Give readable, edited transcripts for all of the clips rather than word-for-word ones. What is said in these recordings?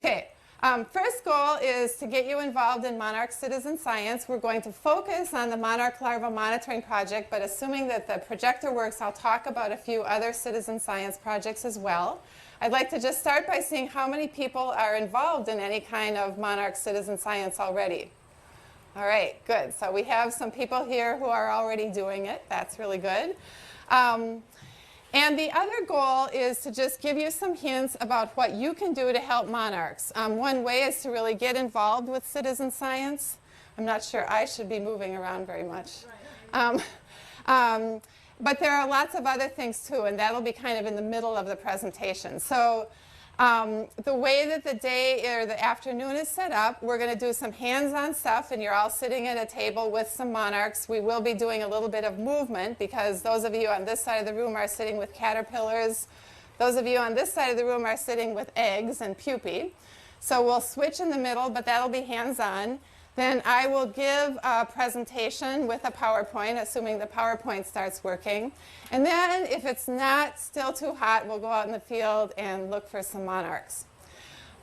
Okay, first goal is to get you involved in Monarch citizen science. We're going to focus on the Monarch larva monitoring project, but assuming that the projector works, I'll talk about a few other citizen science projects as well. I'd like to just start by seeing how many people are involved in any kind of Monarch citizen science already. All right, good. So we have some people here who are already doing it. That's really good. And the other goal is to just give you some hints about what you can do to help monarchs. One way is to really get involved with citizen science. I'm not sure I should be moving around very much. But there are lots of other things too, and that'll be kind of in the middle of the presentation. So the way that the day or the afternoon is set up, we're going to do some hands-on stuff, and you're all sitting at a table with some monarchs. We will be doing a little bit of movement because those of you on this side of the room are sitting with caterpillars. Those of you on this side of the room are sitting with eggs and pupae. So we'll switch in the middle, but that'll be hands-on. Then I will give a presentation with a PowerPoint, assuming the PowerPoint starts working. And then if it's not still too hot, we'll go out in the field and look for some monarchs.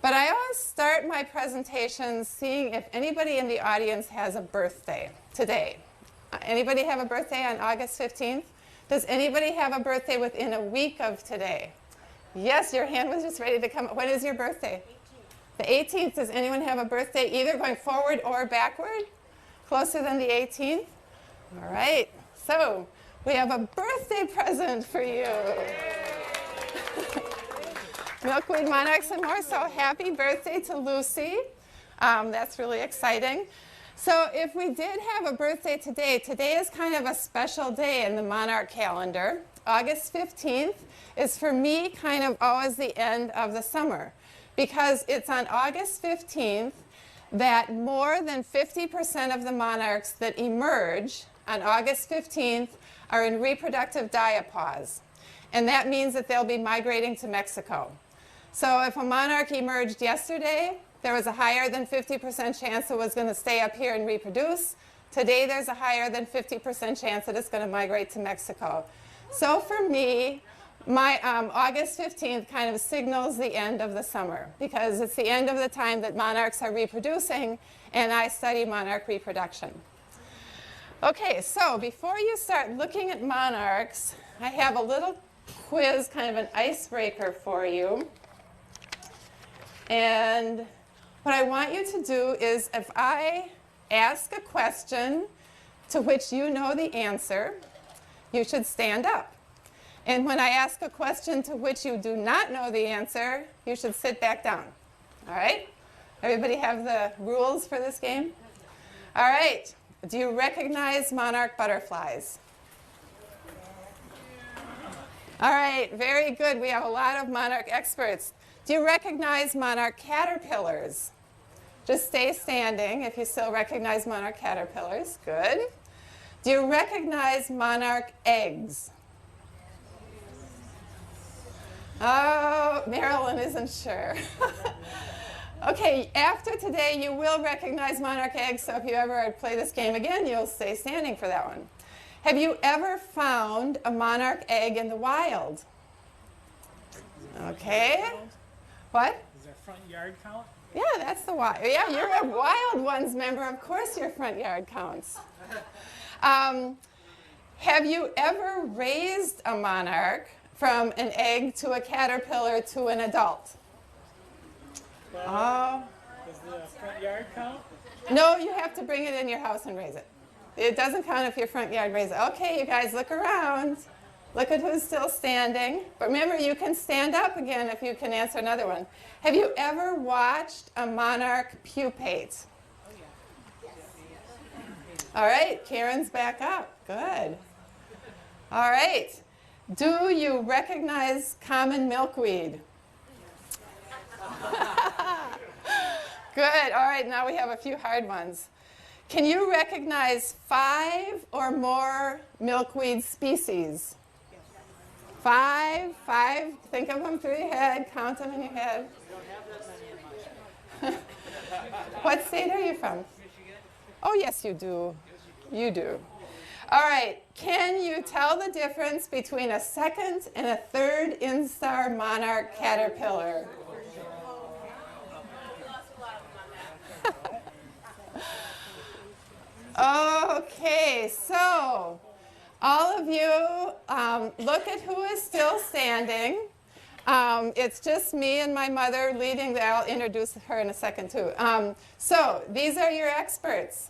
But I always start my presentations seeing if anybody in the audience has a birthday today. Anybody have a birthday on August 15th? Does anybody have a birthday within a week of today? Yes, your hand was just ready to come. When is your birthday? The 18th, does anyone have a birthday either going forward or backward? Closer than the 18th? All right, so we have a birthday present for you. Milkweed, Monarchs, and more, so happy birthday to Lucy. That's really exciting. So if we did have a birthday today, today is kind of a special day in the Monarch calendar. August 15th is for me kind of always the end of the summer, because it's on August 15th that more than 50% of the monarchs that emerge on August 15th are in reproductive diapause. And that means that they'll be migrating to Mexico. So if a monarch emerged yesterday, there was a higher than 50% chance it was going to stay up here and reproduce. Today there's a higher than 50% chance that it's going to migrate to Mexico. So for me, my August 15th kind of signals the end of the summer, because it's the end of the time that monarchs are reproducing, and I study monarch reproduction. Okay, so before you start looking at monarchs, I have a little quiz, kind of an icebreaker for you. And what I want you to do is, if I ask a question to which you know the answer, you should stand up. And when I ask a question to which you do not know the answer, you should sit back down. All right? Everybody have the rules for this game? All right. Do you recognize monarch butterflies? All right. Very good. We have a lot of monarch experts. Do you recognize monarch caterpillars? Just stay standing if you still recognize monarch caterpillars. Good. Do you recognize monarch eggs? Oh, Marilyn isn't sure. Okay, after today, you will recognize monarch eggs, so if you ever play this game again, you'll stay standing for that one. Have you ever found a monarch egg in the wild? Okay. What? Does that front yard count? Yeah, that's the wild. Yeah, you're a wild ones member. Of course your front yard counts. Have you ever raised a monarch from an egg to a caterpillar to an adult? Well, does the front yard count? No, you have to bring it in your house and raise it. It doesn't count if your front yard raises it. Okay, you guys, look around. Look at who's still standing. But remember, you can stand up again if you can answer another one. Have you ever watched a monarch pupate? All right, Karen's back up. Good. All right. Do you recognize common milkweed? Good. All right, now we have a few hard ones. Can you recognize 5 or more milkweed species? 5? Think of them through your head. Count them in your head. What state are you from? Oh, yes, you do. You do. All right. Can you tell the difference between a second and a third Instar monarch caterpillar? so all of you, look at who is still standing. It's just me and my mother leading. I'll introduce her in a second too. So these are your experts,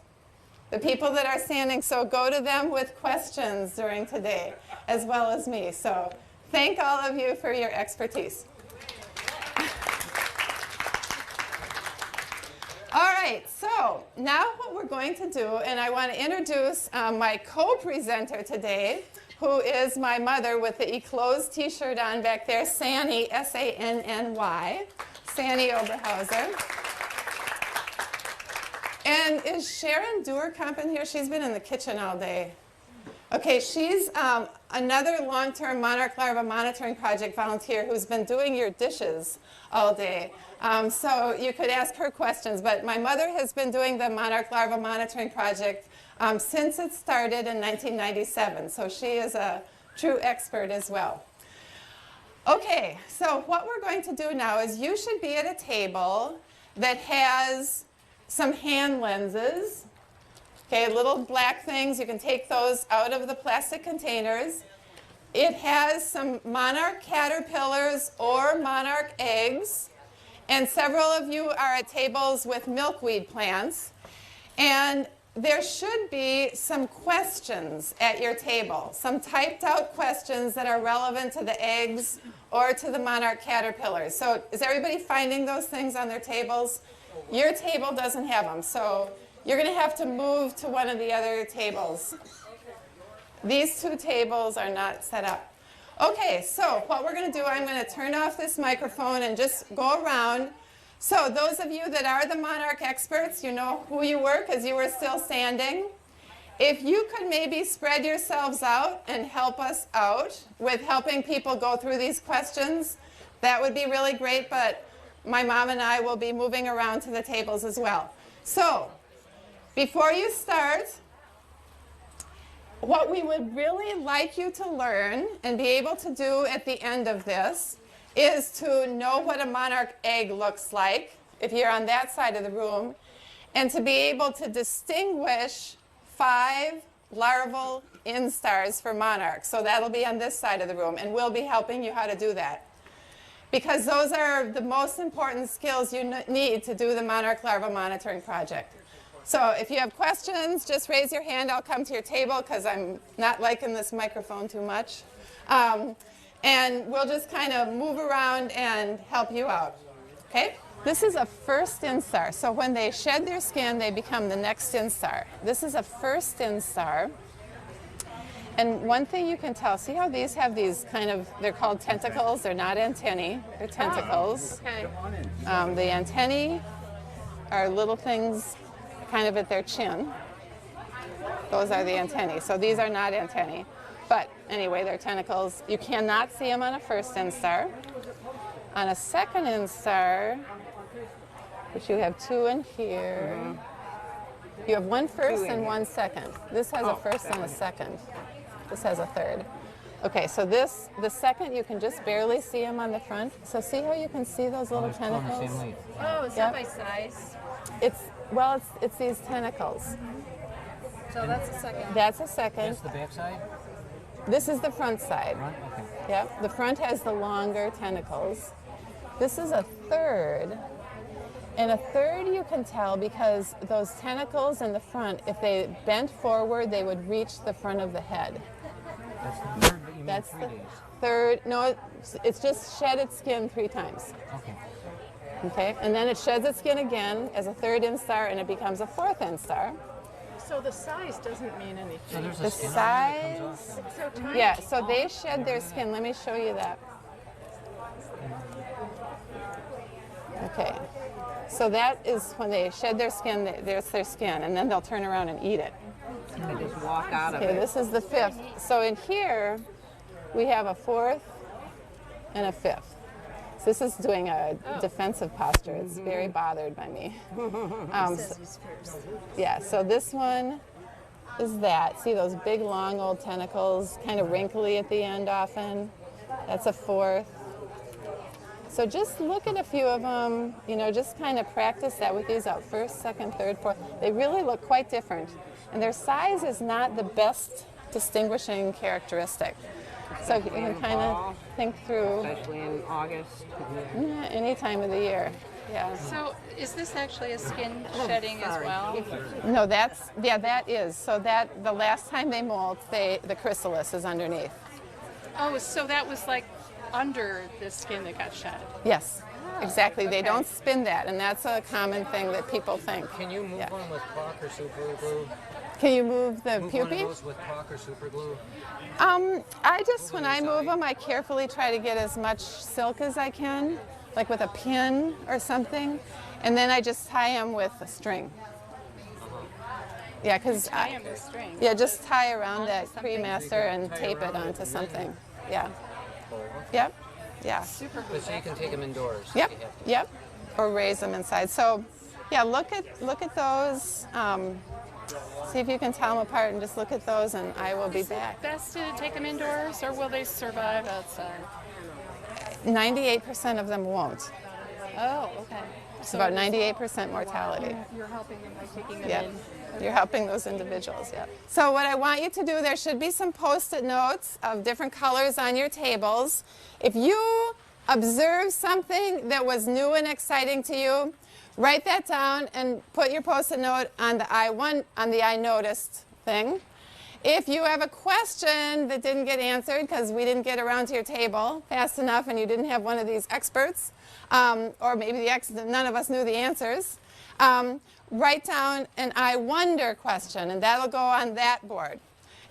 the people that are standing. So go to them with questions during today, as well as me. So thank all of you for your expertise. All right, so now what we're going to do, and I want to introduce my co-presenter today, who is my mother with the enclosed t-shirt on back there, Sanny, S-A-N-N-Y, Sanny Oberhauser. And is Sharon Duerkamp in here? She's been in the kitchen all day. Okay, she's another long-term monarch larva monitoring project volunteer who's been doing your dishes all day. So you could ask her questions, but my mother has been doing the monarch larva monitoring project since it started in 1997, so she is a true expert as well. Okay, so what we're going to do now is you should be at a table that has some hand lenses. Okay, little black things, you can take those out of the plastic containers. It has some monarch caterpillars or monarch eggs, and several of you are at tables with milkweed plants. And there should be some questions at your table, some typed out questions that are relevant to the eggs or to the monarch caterpillars. So is everybody finding those things on their tables? Your table doesn't have them, so you're going to have to move to one of the other tables. These two tables are not set up. Okay, so what we're going to do, I'm going to turn off this microphone and just go around. So those of you that are the monarch experts, you know who you were because you were still standing. If you could maybe spread yourselves out and help us out with helping people go through these questions, that would be really great, but my mom and I will be moving around to the tables as well. So before you start, what we would really like you to learn and be able to do at the end of this is to know what a monarch egg looks like, if you're on that side of the room, and to be able to distinguish 5 larval instars for monarchs. So that'll be on this side of the room, and we'll be helping you how to do that. Because those are the most important skills you need to do the monarch larva monitoring project. So if you have questions, just raise your hand. I'll come to your table because I'm not liking this microphone too much. And we'll just kind of move around and help you out. Okay? This is a first instar. So when they shed their skin, they become the next instar. This is a first instar. And one thing you can tell, see how these have these kind of, they're called tentacles. They're not antennae. They're tentacles. Okay. The antennae are little things kind of at their chin. Those are the antennae. So these are not antennae. But anyway, they're tentacles. You cannot see them on a first instar. On a second instar, which you have 2 in here, you have 1 first and 1 second. This has a first and a second. This has a third. Okay, so this, the second, you can just barely see them on the front. So see how you can see those little tentacles? Oh, is that by size? It's these tentacles. So that's a second. That's a second. That's the back side? This is the front side. Front? Okay. Yep, the front has the longer tentacles. This is a third. And a third you can tell because those tentacles in the front, if they bent forward, they would reach the front of the head. That's the third, but you mean That's 3 the days. third. No, it's just shed its skin 3 times. Okay. Okay, and then it sheds its skin again as a third instar, and it becomes a 4th instar. So the size doesn't mean anything. So there's The a skin on that comes off? size, It's so tiny. yeah, so they shed their skin. Let me show you that. Okay, so that is when they shed their skin, there's their skin, and then they'll turn around and eat it. They just walk out of Okay, it. this is the 5th. So in here, we have a 4th and a 5th. So this is doing a defensive posture. It's very bothered by me. Yeah, so this one is that. See those big, long, old tentacles, kind of wrinkly at the end often? That's a 4th. So just look at a few of them, you know, just kind of practice that with these out first, second, third, fourth. They really look quite different. And their size is not the best distinguishing characteristic. So you can kind of think through Especially in August. any time of the year. Yeah. So is this actually a skin shedding as well? No, that is. So that the last time they molt, the chrysalis is underneath. Oh, so that was like under the skin that got shed. Yes, exactly. They okay. don't spin that, and that's a common thing that people think. Can you move one with caulk or super glue? Can you move the Move one of pupae? those with caulk or super glue? I just, when I move them, I carefully try to get as much silk as I can, like with a pin or something, and then I just tie them with a string. Yeah, because Tie them with string. yeah, just tie around that something. cremaster and tape it onto something. Yeah. Yep. Yeah. Super But so you can take them indoors. if Yep. you have to. Yep. Or raise them inside. So, yeah, look at those. See if you can tell them apart, and just look at those, and I will be back. Best to take them indoors, or will they survive outside? 98% of them won't. Oh, okay. It's about 98% mortality. You're helping them by taking them Yeah. in. You're helping those individuals, yeah. So what I want you to do, there should be some Post-it notes of different colors on your tables. If you observe something that was new and exciting to you, write that down and put your Post-it note on the I noticed thing. If you have a question that didn't get answered because we didn't get around to your table fast enough and you didn't have one of these experts, or maybe none of us knew the answers, write down an I wonder question, and that'll go on that board.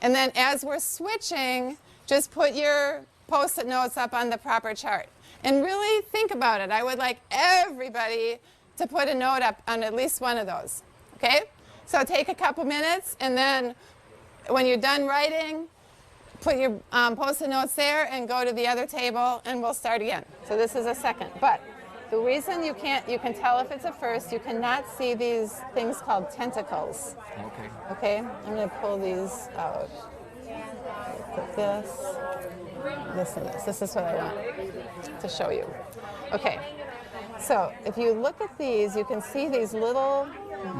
And then as we're switching, just put your Post-it notes up on the proper chart. And really think about it. I would like everybody to put a note up on at least one of those, okay? So take a couple minutes, and then when you're done writing, put your Post-it notes there and go to the other table, and we'll start again. So this is a second. But the reason you can tell if it's a first, you cannot see these things called tentacles. Okay. Okay, I'm going to pull these out. Put this, this, and this. This is what I want to show you. Okay, so if you look at these, you can see these little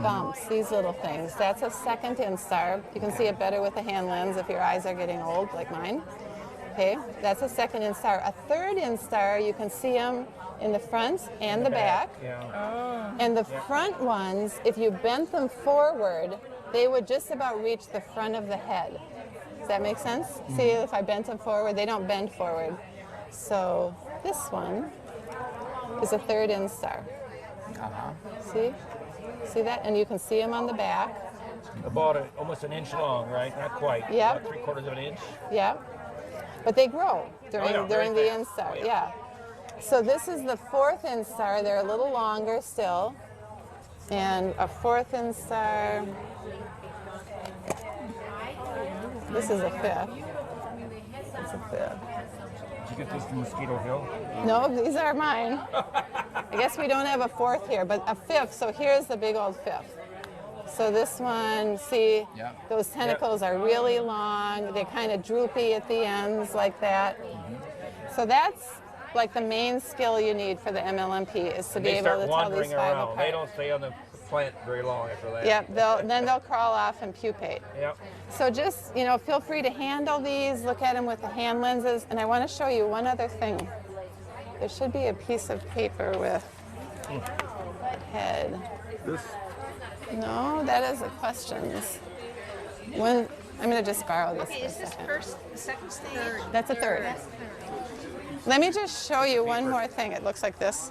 bumps, these little things. That's a second instar. You can see it better with a hand lens if your eyes are getting old, like mine. Okay, that's a second instar. A third instar, you can see them in the front and the back. Yeah. And the front ones, if you bent them forward, they would just about reach the front of the head. Does that make sense? See, if I bent them forward, they don't bend forward. So this one is a third instar. See? See that? And you can see them on the back. About almost an inch long, right? Not quite. Yep. About 3/4 of an inch. Yeah. But they grow during, yeah, very during the fast. instar. Oh, yeah. Yeah. So this is the fourth instar. They're a little longer still. And a fourth instar. This is a fifth. It's a fifth. Did you get this from Mosquito Hill? No, these are mine. I guess we don't have a fourth here, but a fifth. So here's the big old fifth. So this one, see, those tentacles are really long. They're kind of droopy at the ends like that. So that's like the main skill you need for the MLMP is to be They able start to tell these wandering five around. apart. They don't stay on the plant very long after that. Yep, then they'll crawl off and pupate. Yep. So just, feel free to handle these, look at them with the hand lenses, and I want to show you one other thing. There should be a piece of paper with head. This. No, that is the questions. I'm going to just borrow this Okay, for a is this second. first, second stage? That's a third. Let me just show you one more thing. It looks like this.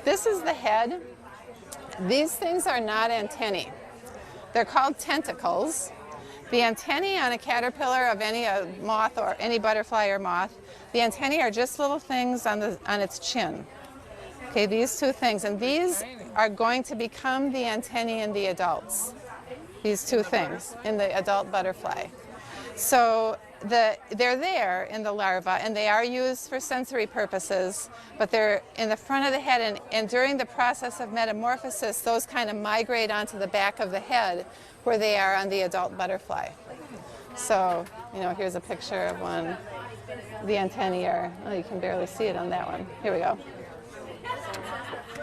This is the head. These things are not antennae. They're called tentacles. The antennae on a caterpillar of any moth or any butterfly or moth, the antennae are just little things on its chin. Okay, these two things, and these are going to become the antennae in the adults. These two things in the adult butterfly. So they're there in the larva, and they are used for sensory purposes, but they're in the front of the head, and during the process of metamorphosis, those kind of migrate onto the back of the head where they are on the adult butterfly. So, here's a picture of one. The antennae are, you can barely see it on that one. Here we go.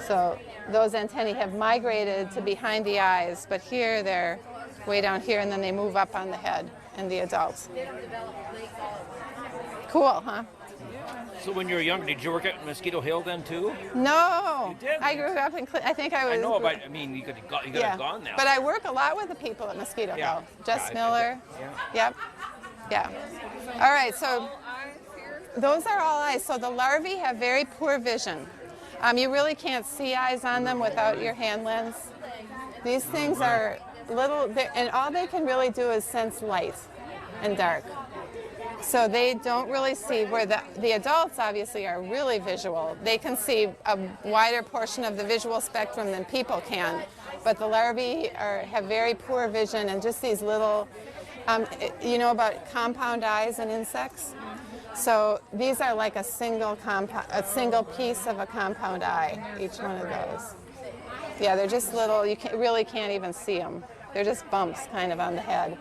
So those antennae have migrated to behind the eyes, but here they're way down here, and then they move up on the head in the adults. Cool, huh? So when you were younger, did you work at Mosquito Hill then too? No, You didn't? I grew up in. I think I was. I know, but I mean, you could have gone now. But I work a lot with the people at Mosquito Yeah. Hill. Jess Yeah, Miller. yeah. Yep. Yeah. All right. So those are all eyes. So the larvae have very poor vision. You really can't see eyes on them without your hand lens. These things are little, and all they can really do is sense light and dark. So they don't really see, where the adults obviously are really visual. They can see a wider portion of the visual spectrum than people can. But the larvae have very poor vision, and just these little, you know about compound eyes in insects? So these are like a single piece of a compound eye, each one of those. Yeah, they're just little, you really can't even see them. They're just bumps kind of on the head.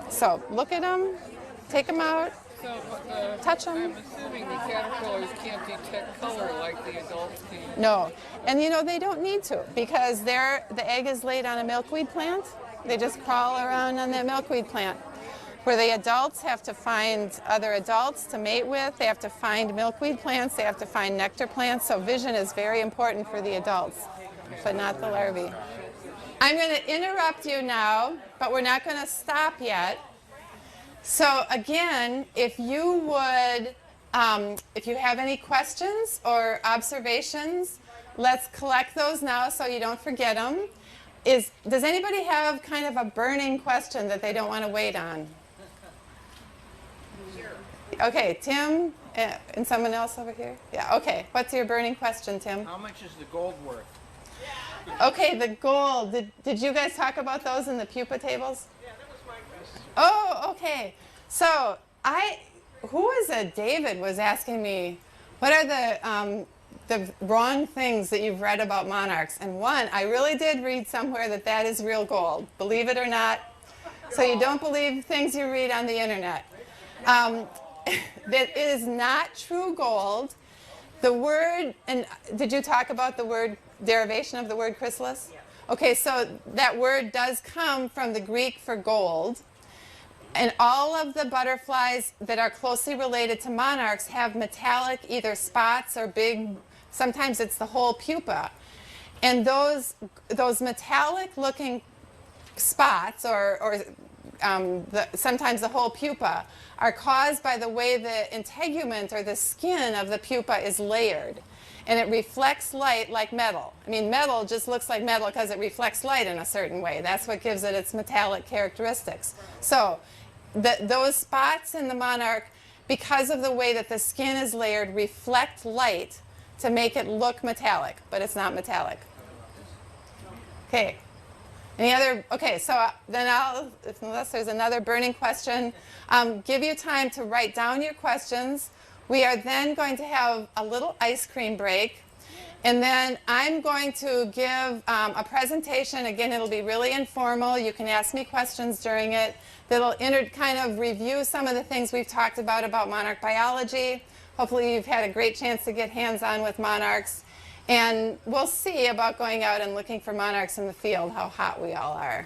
So look at them, take them out, touch them. I'm assuming the caterpillars can't detect color like the adults can. No, and you know they don't need to, because the egg is laid on a milkweed plant. They just crawl around on that milkweed plant. Where the adults have to find other adults to mate with, they have to find milkweed plants, they have to find nectar plants, so vision is very important for the adults, but not the larvae. I'm going to interrupt you now, but we're not going to stop yet. So again, if you would, if you have any questions or observations, let's collect those now so you don't forget them. Does anybody have kind of a burning question that they don't want to wait on? Okay, Tim, and someone else over here? Yeah, okay. What's your burning question, Tim? How much is the gold worth? Okay, the gold. Did you guys talk about those in the pupa tables? Yeah, that was my question. Oh, okay. So who was it? David was asking me, what are the wrong things that you've read about monarchs? And one, I really did read somewhere that is real gold. Believe it or not. So you don't believe things you read on the internet. That is not true gold. The word, and did you talk about the word, derivation of the word chrysalis? Okay, so that word does come from the Greek for gold. And all of the butterflies that are closely related to monarchs have metallic either spots or big, sometimes it's the whole pupa. And those metallic looking spots or sometimes the whole pupa are caused by the way the integument or the skin of the pupa is layered. And it reflects light like metal. I mean, metal just looks like metal because it reflects light in a certain way. That's what gives it its metallic characteristics. So those spots in the monarch, because of the way that the skin is layered, reflect light to make it look metallic, but it's not metallic. Okay. Any other? Okay, so then unless there's another burning question, give you time to write down your questions. We are then going to have a little ice cream break, and then I'm going to give a presentation. Again, it'll be really informal. You can ask me questions during it. That'll kind of review some of the things we've talked about monarch biology. Hopefully you've had a great chance to get hands-on with monarchs. And we'll see about going out and looking for monarchs in the field, how hot we all are.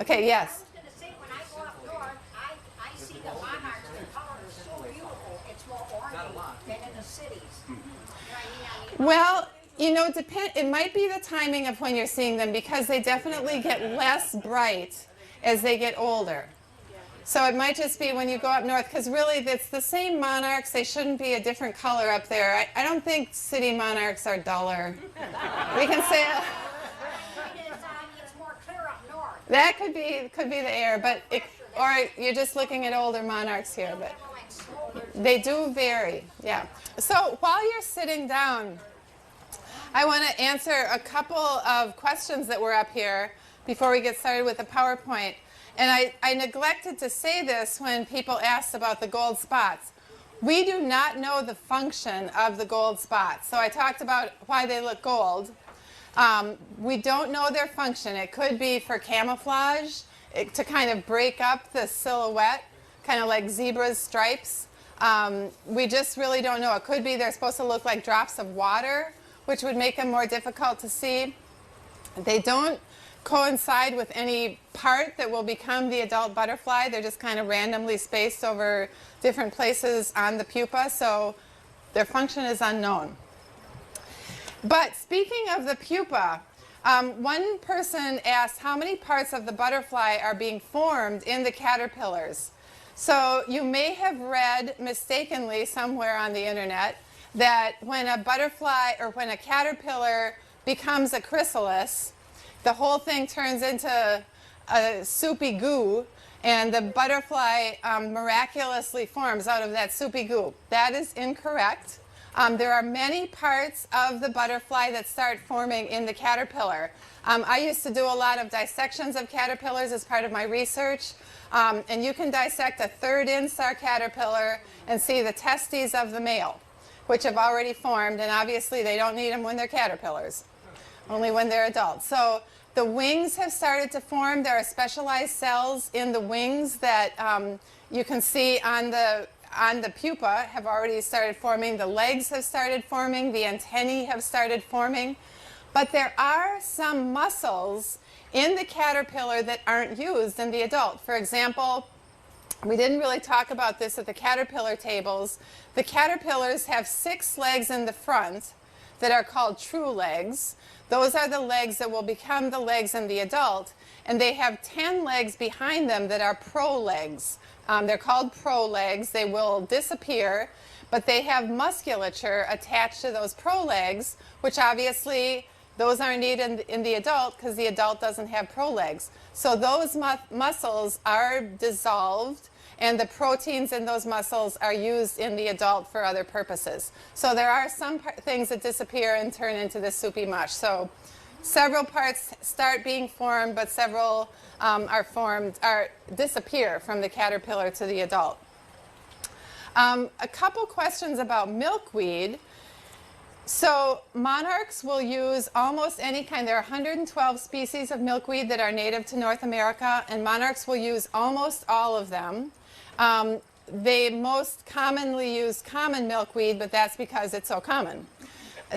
Okay, yes? I was going to say, when I go up north, I see the monarchs, the color is so beautiful, it's more ornate than in the cities. Well, you know, it might be the timing of when you're seeing them, because they definitely get less bright as they get older. So it might just be when you go up north, because really it's the same monarchs. They shouldn't be a different color up there. I don't think city monarchs are duller. We can say It's more clear up north. that could be the air, but or you're just looking at older monarchs here, but they do vary. Yeah. So while you're sitting down, I want to answer a couple of questions that were up here before we get started with the PowerPoint. And I neglected to say this when people asked about the gold spots. We do not know the function of the gold spots. So I talked about why they look gold. We don't know their function. It could be for camouflage, to kind of break up the silhouette, kind of like zebras' stripes. We just really don't know. It could be they're supposed to look like drops of water, which would make them more difficult to see. They don't coincide with any part that will become the adult butterfly. They're just kind of randomly spaced over different places on the pupa, so their function is unknown. But speaking of the pupa, one person asked how many parts of the butterfly are being formed in the caterpillars. So you may have read mistakenly somewhere on the internet that when a butterfly or when a caterpillar becomes a chrysalis, the whole thing turns into a soupy goo, and the butterfly miraculously forms out of that soupy goo. That is incorrect. There are many parts of the butterfly that start forming in the caterpillar. I used to do a lot of dissections of caterpillars as part of my research, and you can dissect a third instar caterpillar and see the testes of the male, which have already formed, and obviously they don't need them when they're caterpillars, only when they're adults. So the wings have started to form. There are specialized cells in the wings that you can see on the pupa have already started forming. The legs have started forming. The antennae have started forming. But there are some muscles in the caterpillar that aren't used in the adult. For example, we didn't really talk about this at the caterpillar tables. The caterpillars have 6 legs in the front that are called true legs. Those are the legs that will become the legs in the adult. And they have 10 legs behind them that are prolegs. They're called prolegs. They will disappear, but they have musculature attached to those prolegs, which obviously those aren't needed in the adult because the adult doesn't have prolegs. So those muscles are dissolved, and the proteins in those muscles are used in the adult for other purposes. So there are some things that disappear and turn into this soupy mush. So several parts start being formed, but several disappear from the caterpillar to the adult. A couple questions about milkweed. So monarchs will use almost any kind. There are 112 species of milkweed that are native to North America, and monarchs will use almost all of them. They most commonly use common milkweed, but that's because it's so common.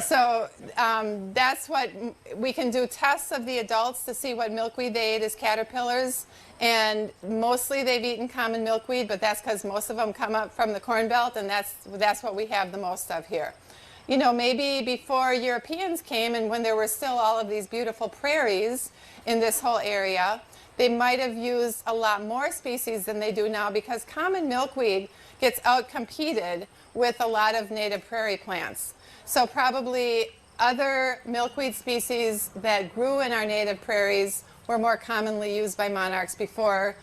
So that's what we can do tests of the adults to see what milkweed they ate as caterpillars, and mostly they've eaten common milkweed, but that's because most of them come up from the Corn Belt, and that's what we have the most of here. You know, maybe before Europeans came and when there were still all of these beautiful prairies in this whole area, they might have used a lot more species than they do now, because common milkweed gets outcompeted with a lot of native prairie plants. So probably other milkweed species that grew in our native prairies were more commonly used by monarchs before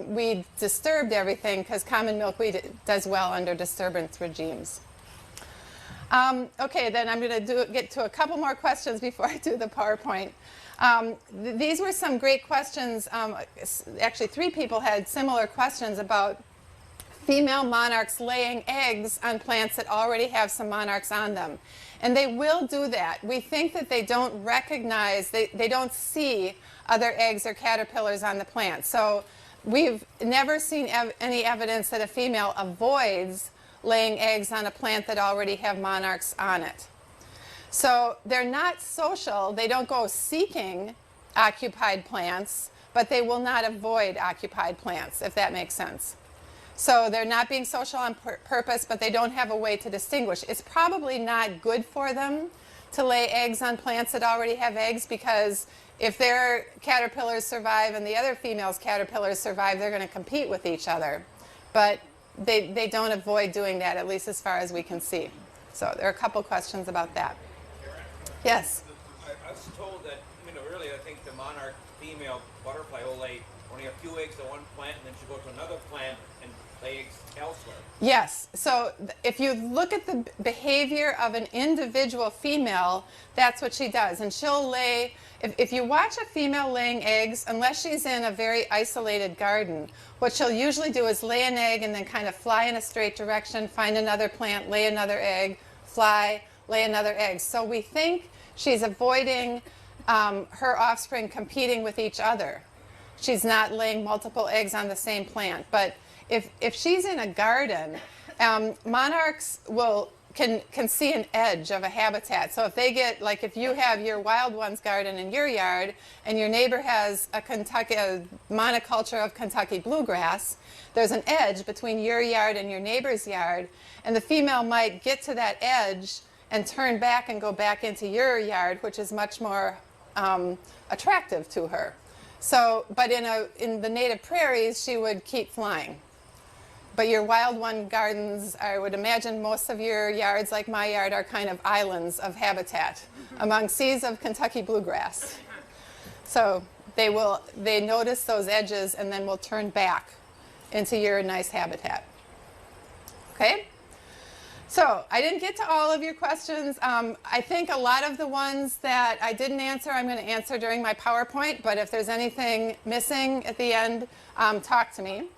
we disturbed everything, because common milkweed does well under disturbance regimes. Okay, then I'm going to get to a couple more questions before I do the PowerPoint. These were some great questions. Actually, 3 people had similar questions about female monarchs laying eggs on plants that already have some monarchs on them. And they will do that. We think that they don't recognize, they don't see other eggs or caterpillars on the plant. So we've never seen any evidence that a female avoids laying eggs on a plant that already have monarchs on it. So they're not social. They don't go seeking occupied plants, but they will not avoid occupied plants, if that makes sense. So they're not being social on purpose, but they don't have a way to distinguish. It's probably not good for them to lay eggs on plants that already have eggs, because if their caterpillars survive and the other female's caterpillars survive, they're going to compete with each other. But they don't avoid doing that, at least as far as we can see. So there are a couple questions about that. Yes? I was told that, earlier, I think the monarch female butterfly will lay only a few eggs on one plant, and then she'll go to another plant and lay eggs elsewhere. Yes. So if you look at the behavior of an individual female, that's what she does. And she'll lay, if you watch a female laying eggs, unless she's in a very isolated garden, what she'll usually do is lay an egg and then kind of fly in a straight direction, find another plant, lay another egg, fly, lay another egg. So we think she's avoiding her offspring competing with each other. She's not laying multiple eggs on the same plant. But if she's in a garden, monarchs will can see an edge of a habitat. So if they get, like if you have your wild ones garden in your yard and your neighbor has a monoculture of Kentucky bluegrass, there's an edge between your yard and your neighbor's yard, and the female might get to that edge and turn back and go back into your yard, which is much more attractive to her. So, but in the native prairies, she would keep flying. But your wild one gardens, I would imagine most of your yards, like my yard, are kind of islands of habitat among seas of Kentucky bluegrass. So they notice those edges and then will turn back into your nice habitat. Okay? So I didn't get to all of your questions. I think a lot of the ones that I didn't answer, I'm going to answer during my PowerPoint, but if there's anything missing at the end, talk to me.